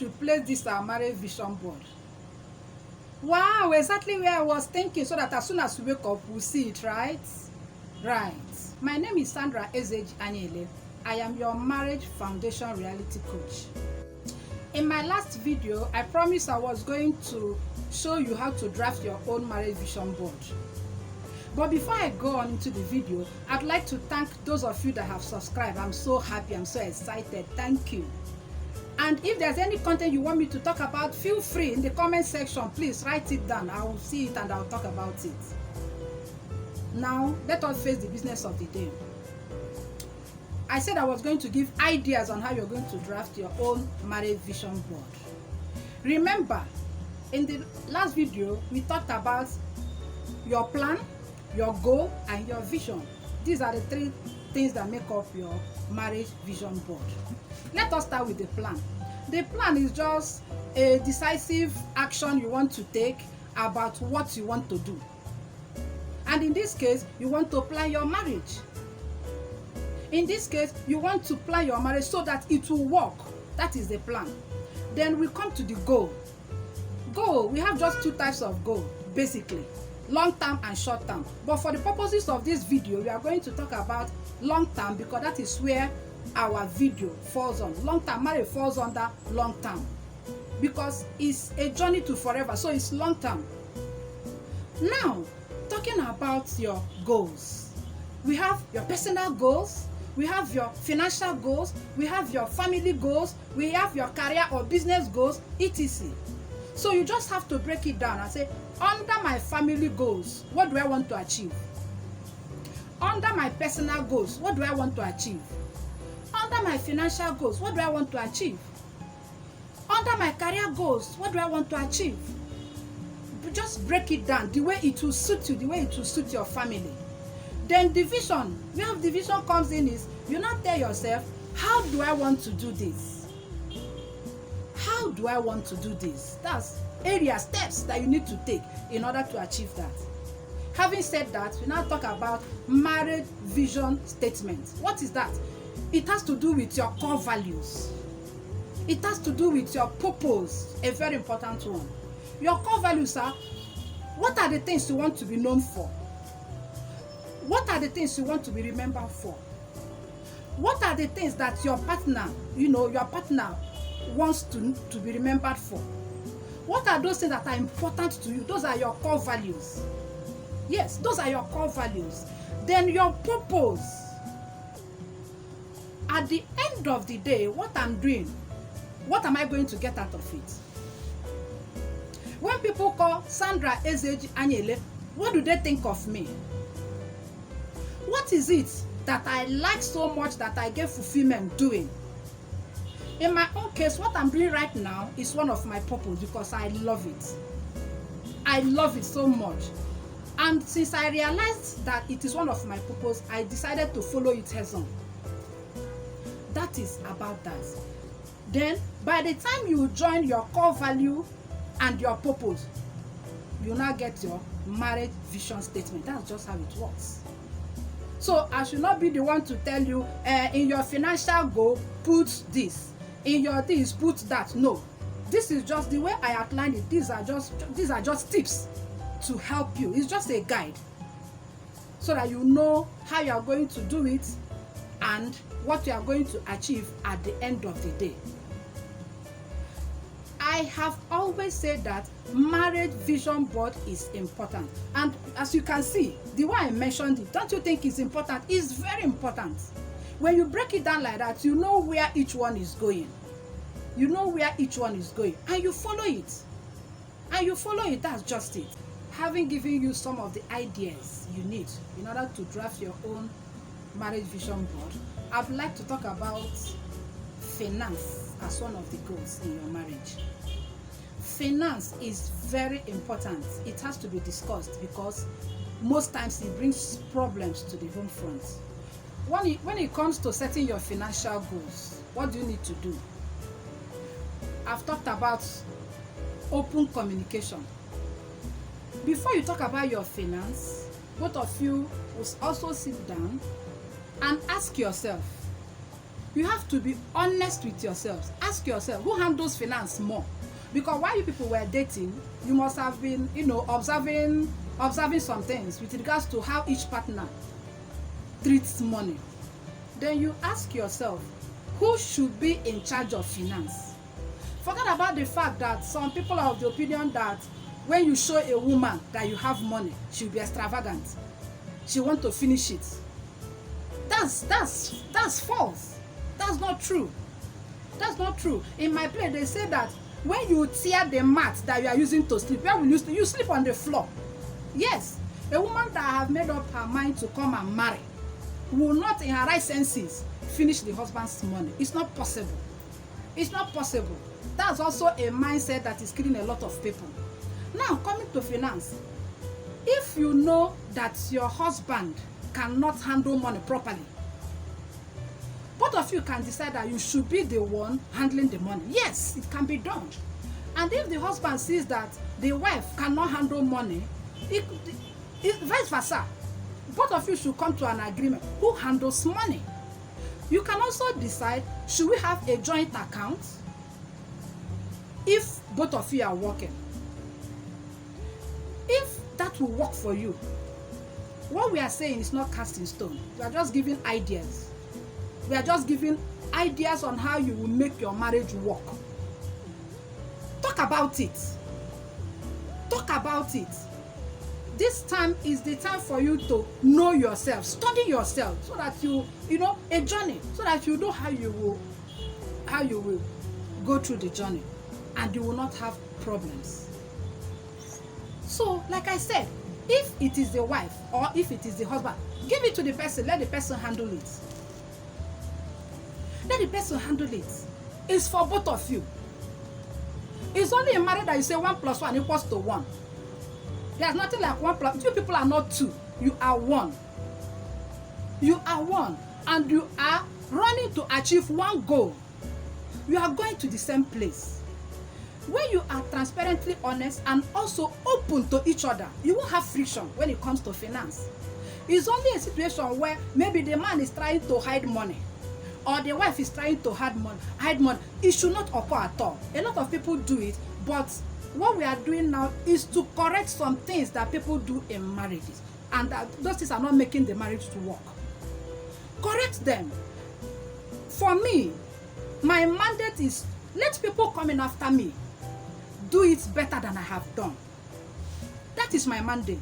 should place this our marriage vision board. Wow, exactly where I was thinking, so that as soon as we wake up, we'll see it, right? Right. My name is Sandra Ezeji Anyaele. I am your marriage foundation reality coach. In my last video, I promised I was going to show you how to draft your own marriage vision board. But before I go on into the video, I'd like to thank those of you that have subscribed. I'm so happy, I'm so excited. Thank you. And if there's any content you want me to talk about, feel free in the comment section. Please write it down. I will see it and I'll talk about it. Now, let us face the business of the day. I said I was going to give ideas on how you're going to draft your own marriage vision board. Remember, in the last video, we talked about your plan, your goal, and your vision. These are the three things that make up your marriage vision board. Let us start with the plan. The plan is just a decisive action you want to take about what you want to do. And in this case, you want to plan your marriage. In this case, you want to plan your marriage so that it will work. That is the plan. Then we come to the goal. Goal, we have just two types of goal, basically. Long term and short term. But for the purposes of this video, we are going to talk about long term because that is where our video falls on. Long term marriage falls under long term because it's a journey to forever, so it's long term. Now, talking about your goals, we have your personal goals, we have your financial goals, we have your family goals, we have your career or business goals, etc. So you just have to break it down and say, under my family goals, what do I want to achieve? Under my personal goals, what do I want to achieve? Under my financial goals, what do I want to achieve? Under my career goals, what do I want to achieve? Just break it down the way it will suit you, the way it will suit your family. Then division, where division comes in is, you now tell yourself, how do I want to do this? How do I want to do this? That's areas, steps that you need to take in order to achieve that. Having said that, we now talk about marriage vision statement. What is that? It has to do with your core values. It has to do with your purpose, a very important one. Your core values are, what are the things you want to be known for? What are the things you want to be remembered for? What are the things that your partner, your partner wants to be remembered for? What are those things that are important to you? Those are your core values. Yes, those are your core values. Then your purpose. At the end of the day, what I'm doing, what am I going to get out of it? When people call Sandra Ezeji Anyaele, what do they think of me? What is it that I like so much that I get fulfillment doing? In my own case, what I'm doing right now is one of my purpose because I love it. I love it so much. And since I realized that it is one of my purpose, I decided to follow it head on. That is about that. Then, by the time you join your core value and your purpose, you now get your marriage vision statement. That's just how it works. So I should not be the one to tell you, in your financial goal, put this. In your this, put that. No. This is just the way I outlined it. These are just tips to help you. It's just a guide. So that you know how you are going to do it and what you are going to achieve at the end of the day. I have always said that marriage vision board is important. And as you can see, the way I mentioned it, don't you think it's important? It's very important. When you break it down like that, you know where each one is going. You know where each one is going. And you follow it. And you follow it, that's just it. Having given you some of the ideas you need in order to draft your own marriage vision board, I'd like to talk about finance as one of the goals in your marriage. Finance is very important. It has to be discussed because most times it brings problems to the home front. When it comes to setting your financial goals, what do you need to do? I've talked about open communication. Before you talk about your finance, both of you will also sit down and ask yourself, You have to be honest with yourselves. Ask yourself, who handles finance more? Because while you people were dating, you must have been, observing some things with regards to how each partner treats money. Then you ask yourself, who should be in charge of finance? Forget about the fact that some people are of the opinion that when you show a woman that you have money, she'll be extravagant. She want to finish it. That's false. That's not true. That's not true. In my place, they say that when you tear the mat that you are using to sleep, where will you sleep on the floor? Yes, a woman that have made up her mind to come and marry will not, in her right senses, finish the husband's money. It's not possible. It's not possible. That's also a mindset that is killing a lot of people. Now, coming to finance, if you know that your husband cannot handle money properly, both of you can decide that you should be the one handling the money. Yes, it can be done. And if the husband sees that the wife cannot handle money, vice versa. Both of you should come to an agreement who handles money. You can also decide, should we have a joint account if both of you are working? If that will work for you, what we are saying is not cast in stone. We are just giving ideas. We are just giving ideas on how you will make your marriage work. Talk about it. Talk about it. This time is the time for you to know yourself, study yourself, so that a journey, so that you know how you will go through the journey, and you will not have problems. So, like I said, if it is the wife or if it is the husband, give it to the person. Let the person handle it. Let the person handle it. It's for both of you. It's only in marriage that you say 1 + 1 = 1. There's nothing like 1 + you people are not 2. You are 1. You are 1. And you are running to achieve one goal. You are going to the same place. When you are transparently honest and also open to each other, you won't have friction when it comes to finance. It's only a situation where maybe the man is trying to hide money, or the wife is trying to hide money. It should not occur at all. A lot of people do it, but what we are doing now is to correct some things that people do in marriages, and that those things are not making the marriage to work. Correct them. For me, my mandate is, let people come in after me do it better than I have done. That is my mandate.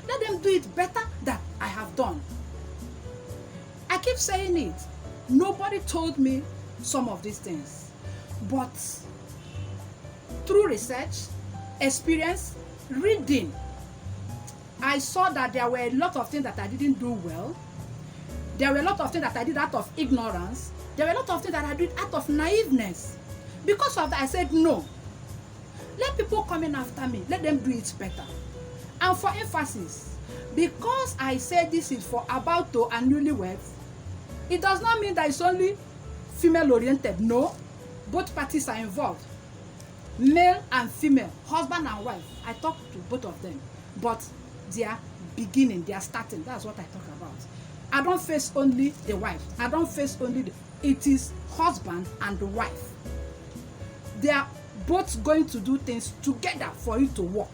Let them do it better than I have done. I keep saying it. Nobody told me some of these things, but through research, experience, reading, I saw that there were a lot of things that I didn't do well. There were a lot of things that I did out of ignorance. There were a lot of things that I did out of naiveness. Because of that, I said no. Let people come in after me. Let them do it better. And for emphasis, because I said this is for about to and newlyweds, it does not mean that it's only female-oriented. No. Both parties are involved. Male and female, husband and wife. I talk to both of them. But they are beginning, they are starting. That's what I talk about. I don't face only the wife. I don't face only it is husband and the wife. They are both going to do things together for it to work.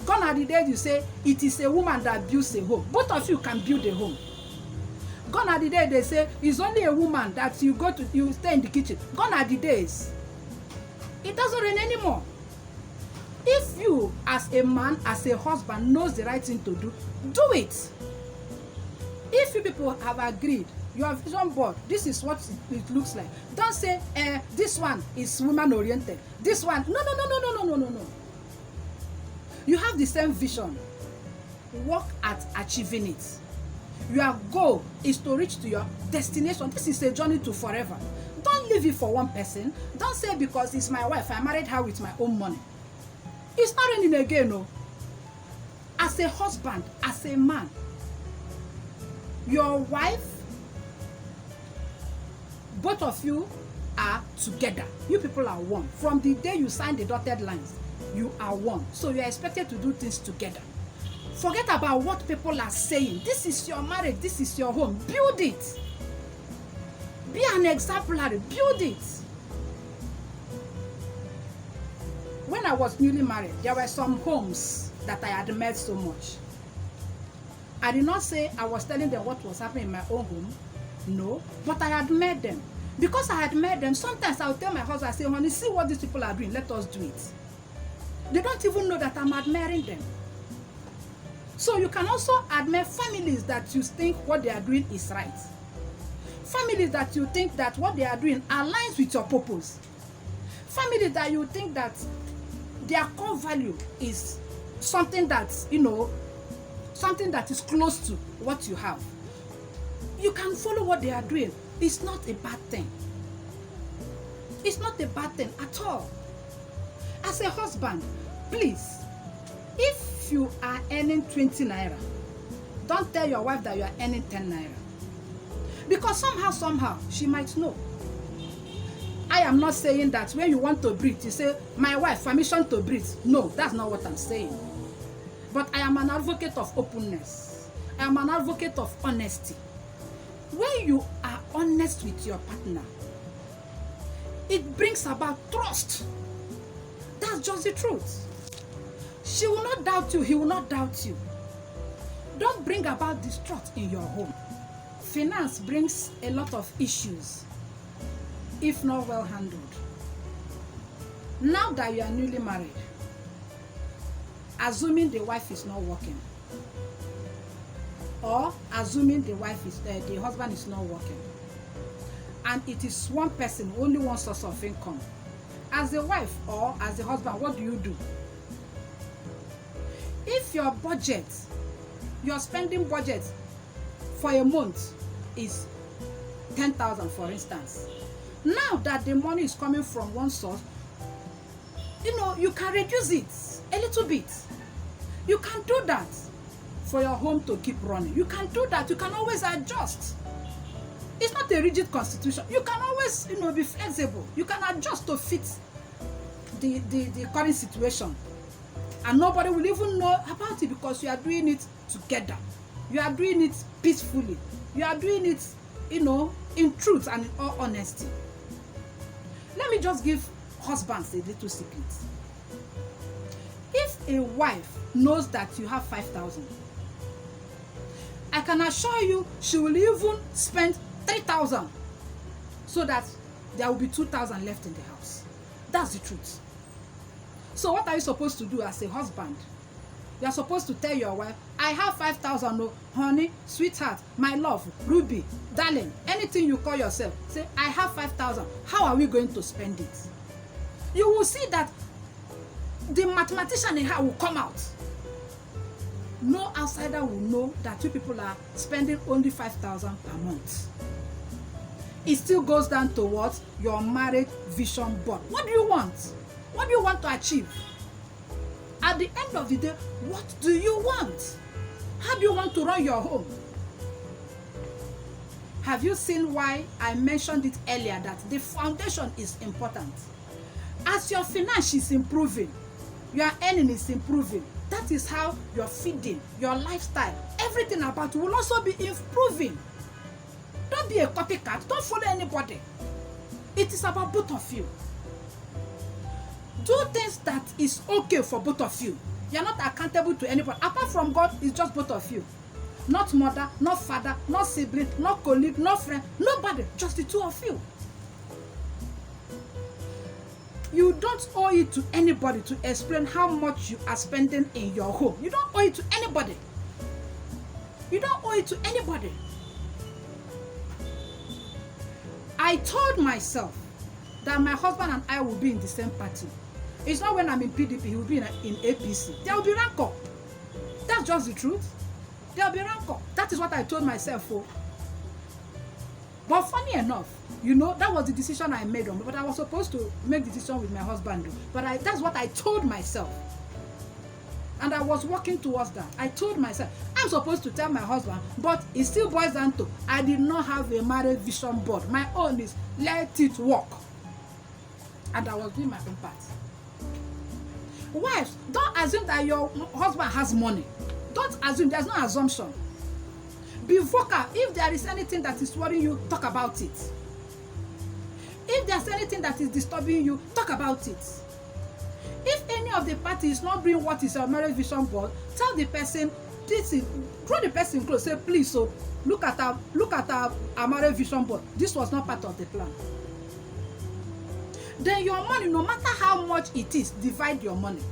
Gone are the days you say it is a woman that builds a home. Both of you can build a home. Gone are the days they say it's only a woman that you stay in the kitchen. Gone are the days. It doesn't rain anymore. If you, as a man, as a husband, knows the right thing to do, do it. If you people have agreed, you have vision board, this is what it looks like. Don't say, this one is woman oriented. This one, no. You have the same vision. Work at achieving it. Your goal is to reach to your destination. This is a journey to forever. Don't leave it for one person. Don't say because it's my wife, I married her with my own money. It's not raining again, no. As a husband, as a man, your wife, both of you are together. You people are one. From the day you sign the dotted lines, you are one. So you are expected to do things together. Forget about what people are saying. This is your marriage. This is your home. Build it. Be an exemplary. Build it. When I was newly married, there were some homes that I admired so much. I did not say I was telling them what was happening in my own home. No, but I admired them. Because I admired them, sometimes I would tell my husband, I say, honey, see what these people are doing, let us do it. They don't even know that I'm admiring them. So you can also admire families that you think what they are doing is right. Families that you think that what they are doing aligns with your purpose. Families that you think that their core value is something that's, something that is close to what you have. You can follow what they are doing. It's not a bad thing. It's not a bad thing at all. As a husband, please, if you are earning 20 naira, don't tell your wife that you are earning 10 naira. Because somehow, she might know. I am not saying that when you want to breathe, you say, my wife, permission to breathe. No, that's not what I'm saying. But I am an advocate of openness. I am an advocate of honesty. When you are honest with your partner, it brings about trust. That's just the truth. She will not doubt you, he will not doubt you. Don't bring about distrust in your home. Finance brings a lot of issues if not well handled. Now that you are newly married, assuming the wife is not working, or assuming the husband is not working, and it is one person, only one source of income, as the wife or as the husband, what do you do? If your budget, your spending budget for a month is 10,000, for instance, now that the money is coming from one source, you can reduce it a little bit. You can do that for your home to keep running. You can do that. You can always adjust. It's not a rigid constitution. You can always, be flexible. You can adjust to fit the current situation. And nobody will even know about it because you are doing it together. You are doing it peacefully. You are doing it, in truth and in all honesty. Let me just give husbands a little secret. If a wife knows that you have 5,000, I can assure you she will even spend 3,000 so that there will be 2,000 left in the house. That's the truth. So what are you supposed to do as a husband? You are supposed to tell your wife, I have 5,000, no, honey, sweetheart, my love, Ruby, darling, anything you call yourself. Say, I have 5,000. How are we going to spend it? You will see that the mathematician in her will come out. No outsider will know that you people are spending only 5,000 per month. It still goes down to what? Your marriage vision board. What do you want? What do you want to achieve? At the end of the day, what do you want? How do you want to run your home? Have you seen why I mentioned it earlier that the foundation is important? As your finance is improving, your earning is improving. That is how your feeding, your lifestyle, everything about you will also be improving. Don't be a copycat. Don't follow anybody. It is about both of you. Do things that is okay for both of you. You are not accountable to anybody. Apart from God, it's just both of you. Not mother, not father, not sibling, not colleague, not friend, nobody. Just the two of you. You don't owe it to anybody to explain how much you are spending in your home. You don't owe it to anybody. You don't owe it to anybody. I told myself that my husband and I will be in the same party. It's not when I'm in PDP, he will be in APC. There will be rancor. That's just the truth. There will be rancor. That is what I told myself for. But funny enough, that was the decision I made on me. But I was supposed to make the decision with my husband. But that's what I told myself. And I was working towards that. I told myself, I'm supposed to tell my husband, but it still boils down to, I did not have a marriage vision board. My own is, let it work. And I was doing my own part. Wives, don't assume that your husband has money. Don't assume. There's no assumption. Be vocal. If there is anything that is worrying you, talk about it. If there's anything that is disturbing you, talk about it. If any of the party is not doing what is a marriage vision board, tell the person, this is, draw the person close, say, please, so look at our marriage vision board. This was not part of the plan. Then your money, no matter how much it is, divide your money.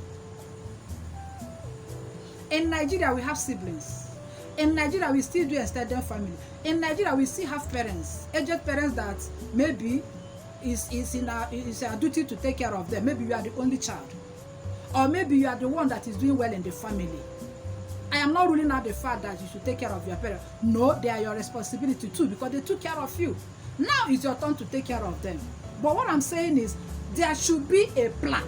In Nigeria, we have siblings. In Nigeria, we still do extended family. In Nigeria, we still have parents, aged parents that maybe it's our duty to take care of them. Maybe you are the only child. Or maybe you are the one that is doing well in the family. I am not ruling out the fact that you should take care of your parents. No, they are your responsibility too, because they took care of you. Now it's your turn to take care of them. But what I'm saying is, there should be a plan.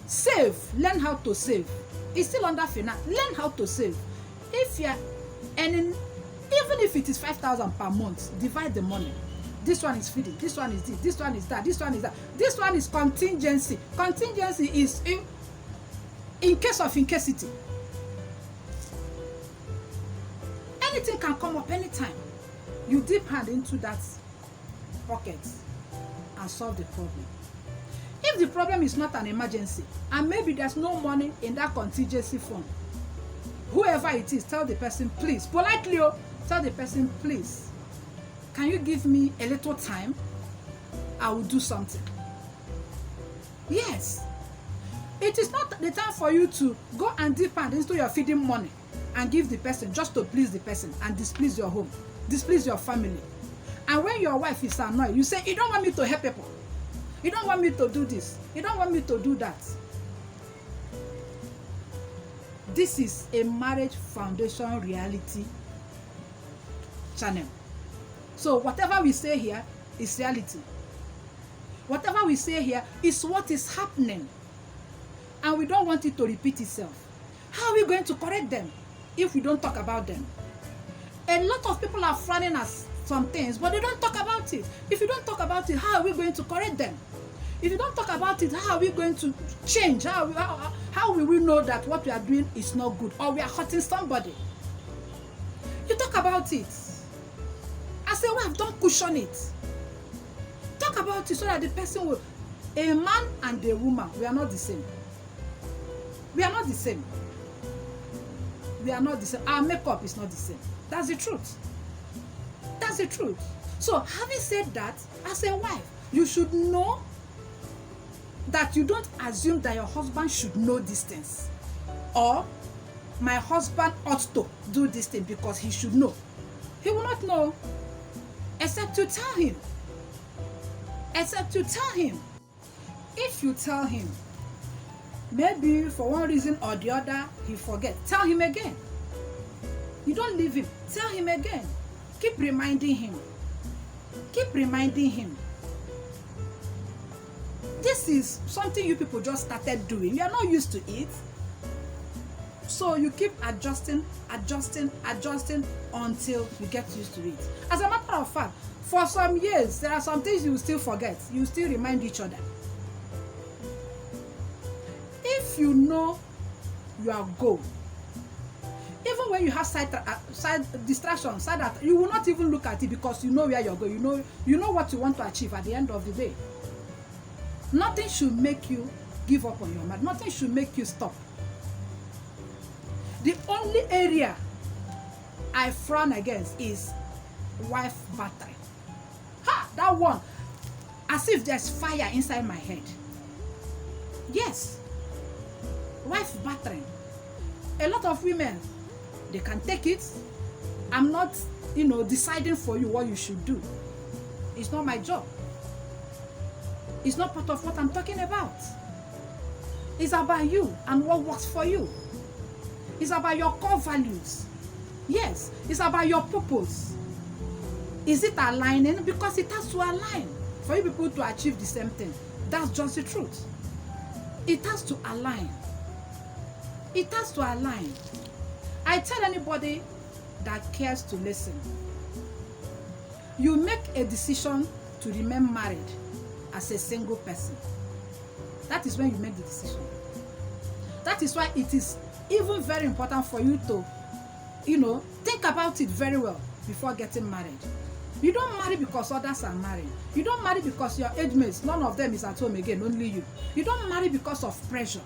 Save. Learn how to save. It's still under finance. Learn how to save. If you're earning, even if it is 5,000 per month, divide the money. This one is feeding. This one is this. This one is that. This one is that. This one is contingency. Contingency is in case of incasity. Anything can come up anytime. You dip hand into that pocket and solve the problem. If the problem is not an emergency and maybe there's no money in that contingency fund, whoever it is, tell the person, please, politely, tell the person, please, can you give me a little time? I will do something. Yes. It is not the time for you to go and dip hand into your feeding money and give the person just to please the person and displease your home, displease your family. And when your wife is annoyed, you say, you don't want me to help people. You don't want me to do this. You don't want me to do that. This is a marriage foundation reality channel. So whatever we say here is reality. Whatever we say here is what is happening. And we don't want it to repeat itself. How are we going to correct them if we don't talk about them? A lot of people are frowning at some things, but they don't talk about it. If you don't talk about it, how are we going to correct them? If you don't talk about it, how are we going to change? How will we know that what we are doing is not good or we are hurting somebody? You talk about it. As a wife, don't cushion it. Talk about it so that the person will. A man and a woman, we are not the same. We are not the same. We are not the same. Our makeup is not the same. That's the truth. That's the truth. So, having said that, as a wife, you should know that you don't assume that your husband should know these things. Or, my husband ought to do this thing because he should know. He will not know. Except to tell him. Except to tell him. If you tell him, maybe for one reason or the other, he forgets. Tell him again. You don't leave him. Tell him again. Keep reminding him. Keep reminding him. This is something you people just started doing. You are not used to it. So you keep adjusting until you get used to it. As a matter of fact, for some years, there are some things you will still forget. You will still remind each other. If you know your goal, even when you have side distraction, you will not even look at it because you know where you're going. You know what you want to achieve at the end of the day. Nothing should make you give up on your marriage. Nothing should make you stop. The only area I frown against is wife battering. Ha! That one. As if there's fire inside my head. Yes. Wife battering. A lot of women, they can take it. I'm not, deciding for you what you should do. It's not my job. It's not part of what I'm talking about. It's about you and what works for you. It's about your core values. Yes, it's about your purpose. Is it aligning? Because it has to align for you people to achieve the same thing. That's just the truth. It has to align. It has to align. I tell anybody that cares to listen, you make a decision to remain married as a single person. That is when you make the decision. That is why it is even very important for you to, think about it very well before getting married. You don't marry because others are marrying. You don't marry because your age mates, none of them is at home again, only you. You don't marry because of pressure.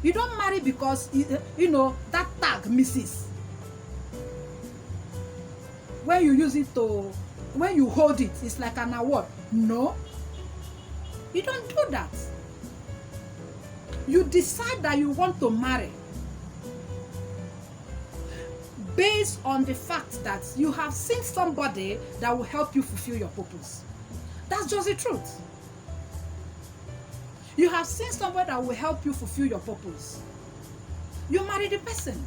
You don't marry because, you know, that tag misses. When you use it to, when you hold it, it's like an award. No. You don't do that. You decide that you want to marry based on the fact that you have seen somebody that will help you fulfill your purpose. That's just the truth. You have seen somebody that will help you fulfill your purpose. You marry the person.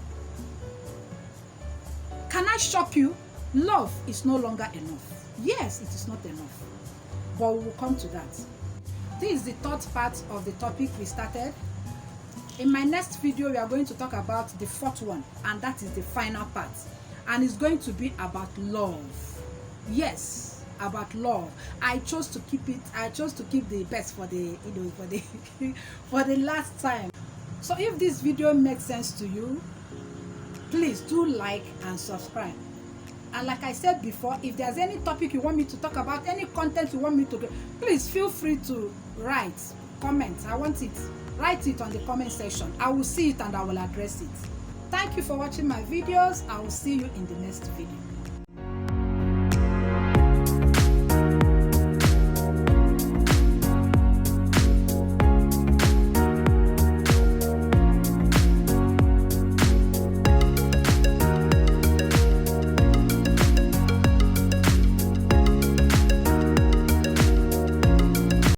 Can I shock you? Love is no longer enough. Yes, it is not enough. But we will come to that. This is the third part of the topic we started. In my next video, we are going to talk about the fourth one, and that is the final part. And it's going to be about love. Yes, about love. I chose to keep the best for the, you know, for the for the last time. So if this video makes sense to you, please do like and subscribe. And like I said before, if there's any topic you want me to talk about, any content you want me to do, please feel free to write, comment. I want it. Write it on the comment section. I will see it and I will address it. Thank you for watching my videos. I will see you in the next video.